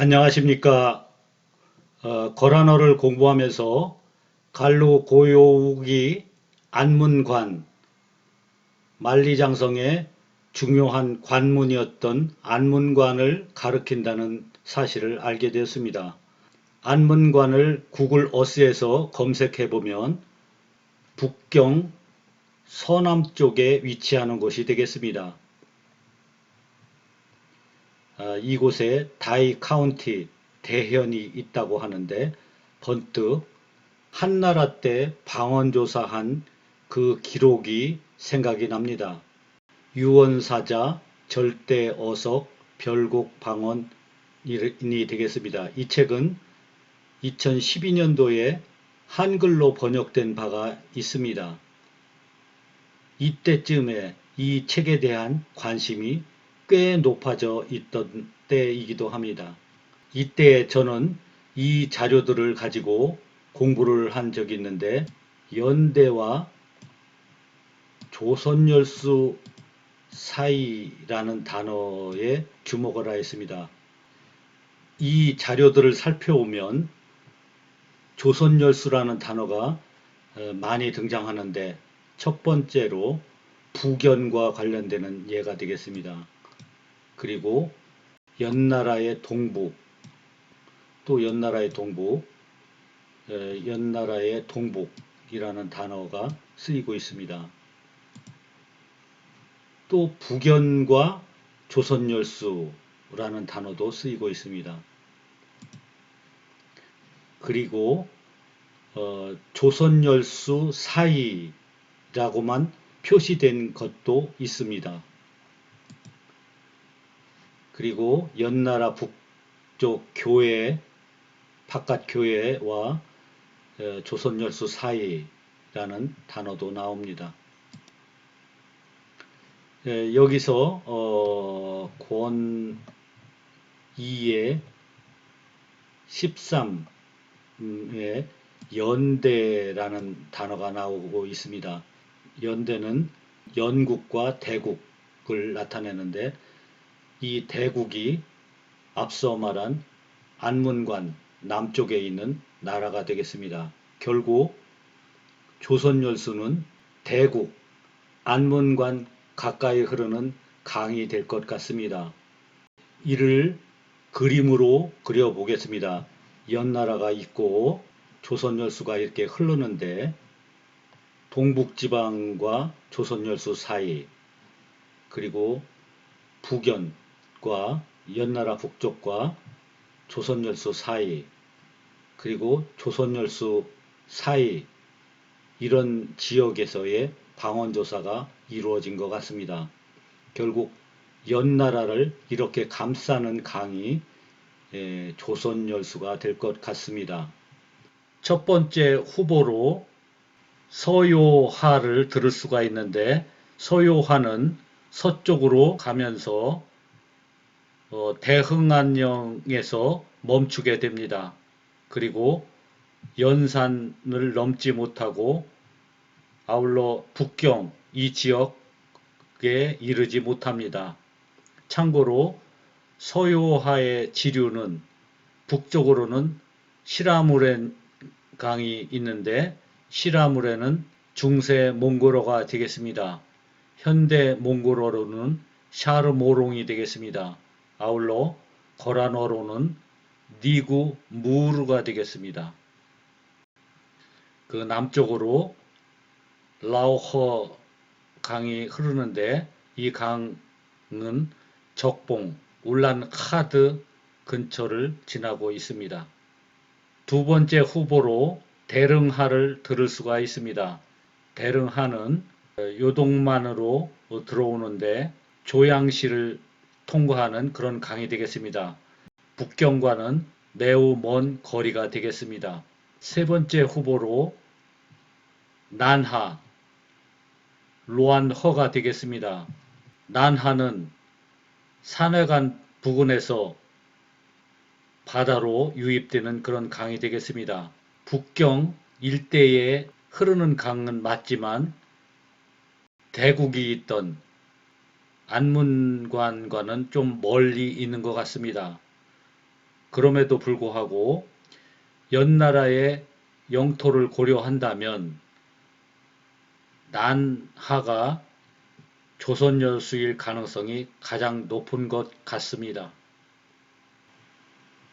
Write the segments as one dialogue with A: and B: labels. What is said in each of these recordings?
A: 안녕하십니까. 거란어를 공부하면서 갈로 고요우기 안문관, 만리장성의 중요한 관문이었던 안문관을 가리킨다는 사실을 알게 되었습니다. 안문관을 구글 어스에서 검색해 보면 북경 서남쪽에 위치하는 곳이 되겠습니다. 이곳에 다이 카운티 대현이 있다고 하는데 번뜩 한나라 때 방언조사한 그 기록이 생각이 납니다. 유언사자 절대어석 별곡 방언이 되겠습니다. 이 책은 2012년도에 한글로 번역된 바가 있습니다. 이때쯤에 이 책에 대한 관심이 꽤 높아져 있던 때이기도 합니다. 이때 저는 이 자료들을 가지고 공부를 한 적이 있는데 연대와 조선열수 사이라는 단어에 주목을 하였습니다. 이 자료들을 살펴보면 조선열수라는 단어가 많이 등장하는데 첫 번째로 북연과 관련되는 예가 되겠습니다. 그리고 연나라의 동북, 또 연나라의 동북, 연나라의 동북이라는 단어가 쓰이고 있습니다. 또 북연과 조선열수라는 단어도 쓰이고 있습니다. 그리고 조선열수 사이라고만 표시된 것도 있습니다. 그리고 연나라 북쪽 교회, 바깥 교회와 조선열수 사이라는 단어도 나옵니다. 여기서 권 2의 13에 연대라는 단어가 나오고 있습니다. 연대는 연국과 대국을 나타내는데 이 대국이 앞서 말한 안문관 남쪽에 있는 나라가 되겠습니다. 결국 조선열수는 대국 안문관 가까이 흐르는 강이 될 것 같습니다. 이를 그림으로 그려보겠습니다. 연나라가 있고 조선열수가 이렇게 흐르는데 동북지방과 조선열수 사이, 그리고 북연과 연나라 북쪽과 조선열수 사이, 그리고 조선열수 사이, 이런 지역에서의 방언조사가 이루어진 것 같습니다. 결국 연나라를 이렇게 감싸는 강이 조선열수가 될 것 같습니다. 첫 번째 후보로 서요하를 들을 수가 있는데 서요하는 서쪽으로 가면서 대흥안령에서 멈추게 됩니다. 그리고 연산을 넘지 못하고 아울러 북경 이 지역에 이르지 못합니다. 참고로 서요하의 지류는 북쪽으로는 시라무렌 강이 있는데 시라무렌은 중세 몽골어가 되겠습니다. 현대 몽골어로는 샤르모롱이 되겠습니다. 아울러 거란어로는 니구 무르가 되겠습니다. 그 남쪽으로 라오허 강이 흐르는데 이 강은 적봉, 울란카드 근처를 지나고 있습니다. 두 번째 후보로 대릉하를 들을 수가 있습니다. 대릉하는 요동만으로 들어오는데 조양시를 통과하는 그런 강이 되겠습니다. 북경과는 매우 먼 거리가 되겠습니다. 세 번째 후보로 난하, 로안허가 되겠습니다. 난하는 산해관 부근에서 바다로 유입되는 그런 강이 되겠습니다. 북경 일대에 흐르는 강은 맞지만 대국이 있던 안문관과는 좀 멀리 있는 것 같습니다. 그럼에도 불구하고 연나라의 영토를 고려한다면 난하가 조선 열수일 가능성이 가장 높은 것 같습니다.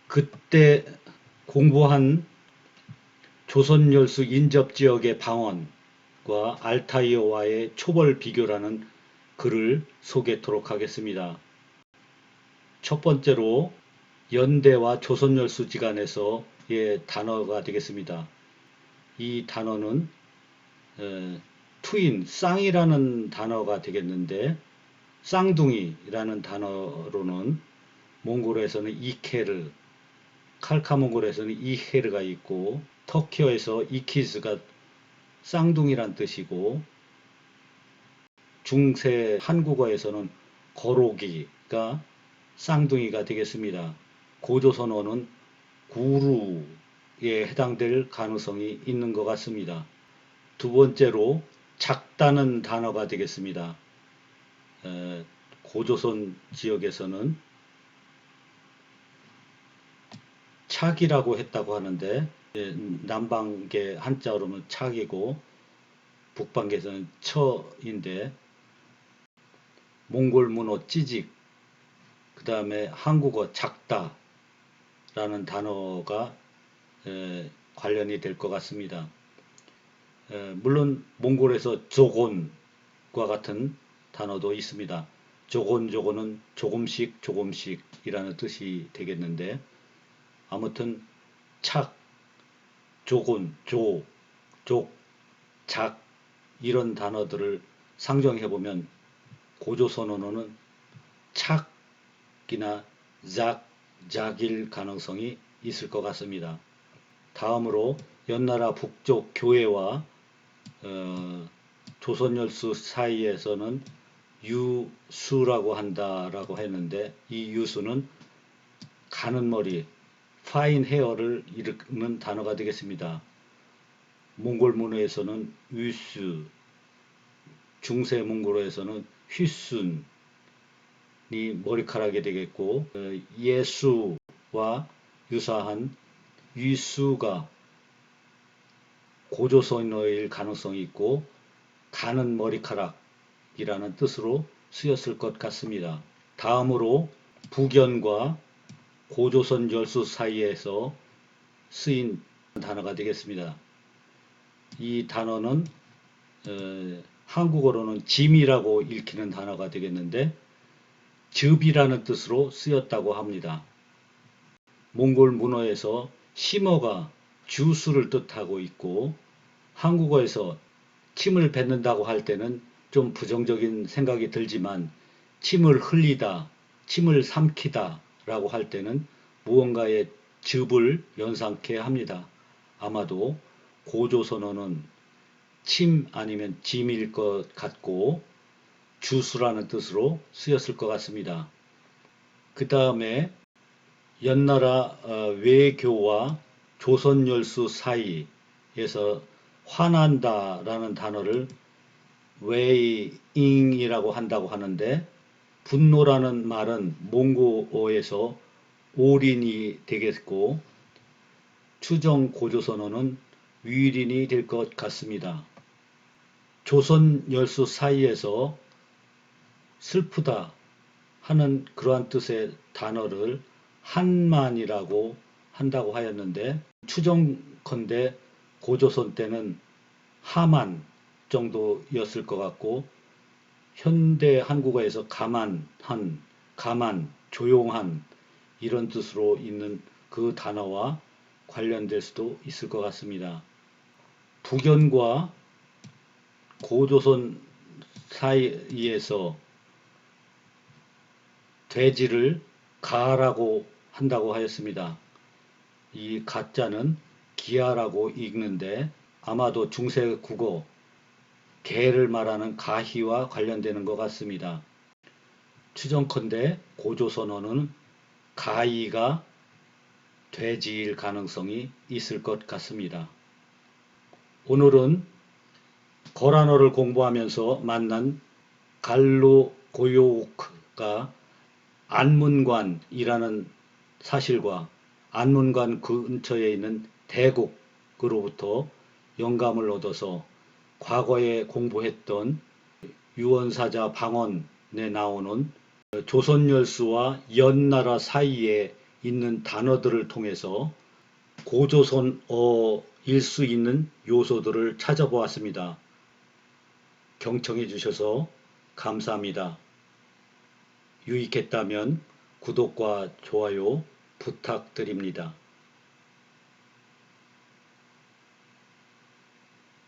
A: 그때 공부한 조선 열수 인접 지역의 방언과 알타이어와의 초벌 비교라는 글을 소개토록 하겠습니다. 첫 번째로 연대와 조선 열수지간에서의 단어가 되겠습니다. 이 단어는 투인, 쌍이라는 단어가 되겠는데, 쌍둥이라는 단어로는 몽골에서는 이케르, 칼카몽골에서는 이헤르가 있고, 터키어에서 이키즈가 쌍둥이란 뜻이고, 중세 한국어에서는 거로기가 쌍둥이가 되겠습니다. 고조선어는 구루에 해당될 가능성이 있는 것 같습니다. 두 번째로 작다는 단어가 되겠습니다. 고조선 지역에서는 착이라고 했다고 하는데, 남방계 한자어로는 착이고 북방계에서는 처인데, 몽골 문어 찌직, 그 다음에 한국어 작다 라는 단어가 관련이 될 것 같습니다. 물론 몽골에서 조곤과 같은 단어도 있습니다. 조곤은 조금씩 조금씩이라는 뜻이 되겠는데, 아무튼 착, 조곤, 족, 작 이런 단어들을 상정해보면 고조선 언어는 착이나 작일 가능성이 있을 것 같습니다. 다음으로 연나라 북쪽 교회와 조선열수 사이에서는 유수라고 한다라고 했는데, 이 유수는 가는 머리, 파인 헤어를 일컫는 단어가 되겠습니다. 몽골 문어에서는 위수, 중세 몽골어에서는 휘순이 머리카락이 되겠고, 예수와 유사한 위수가 고조선어일 가능성이 있고, 가는 머리카락이라는 뜻으로 쓰였을 것 같습니다. 다음으로 북연과 고조선 열수 사이에서 쓰인 단어가 되겠습니다. 이 단어는 한국어로는 짐이라고 읽히는 단어가 되겠는데, 즙이라는 뜻으로 쓰였다고 합니다. 몽골 문어에서 심어가 주스를 뜻하고 있고, 한국어에서 침을 뱉는다고 할 때는 좀 부정적인 생각이 들지만, 침을 흘리다, 침을 삼키다 라고 할 때는 무언가의 즙을 연상케 합니다. 아마도 고조선어는 침 아니면 짐일 것 같고, 주스라는 뜻으로 쓰였을 것 같습니다. 그 다음에 연나라 외교와 조선열수 사이에서 화난다 라는 단어를 웨이잉이라고 한다고 하는데, 분노라는 말은 몽고어에서 오린이 되겠고, 추정 고조선어는 위린이 될 것 같습니다. 조선열수 사이에서 슬프다 하는 그러한 뜻의 단어를 한만이라고 한다고 하였는데, 추정컨대 고조선 때는 하만 정도였을 것 같고, 현대 한국어에서 가만한, 가만, 조용한 이런 뜻으로 있는 그 단어와 관련될 수도 있을 것 같습니다. 북연과 고조선 사이에서 돼지를 가라고 한다고 하였습니다. 이 가자는 기아라고 읽는데, 아마도 중세 국어 개를 말하는 가희와 관련되는 것 같습니다. 추정컨대 고조선어는 가희가 돼지일 가능성이 있을 것 같습니다. 오늘은 거란어를 공부하면서 만난 갈로 고요우크가 안문관이라는 사실과 안문관 근처에 있는 대국으로부터 영감을 얻어서 과거에 공부했던 유언사자 방언에 나오는 조선열수와 연나라 사이에 있는 단어들을 통해서 고조선어일 수 있는 요소들을 찾아보았습니다. 경청해 주셔서 감사합니다. 유익했다면 구독과 좋아요 부탁드립니다.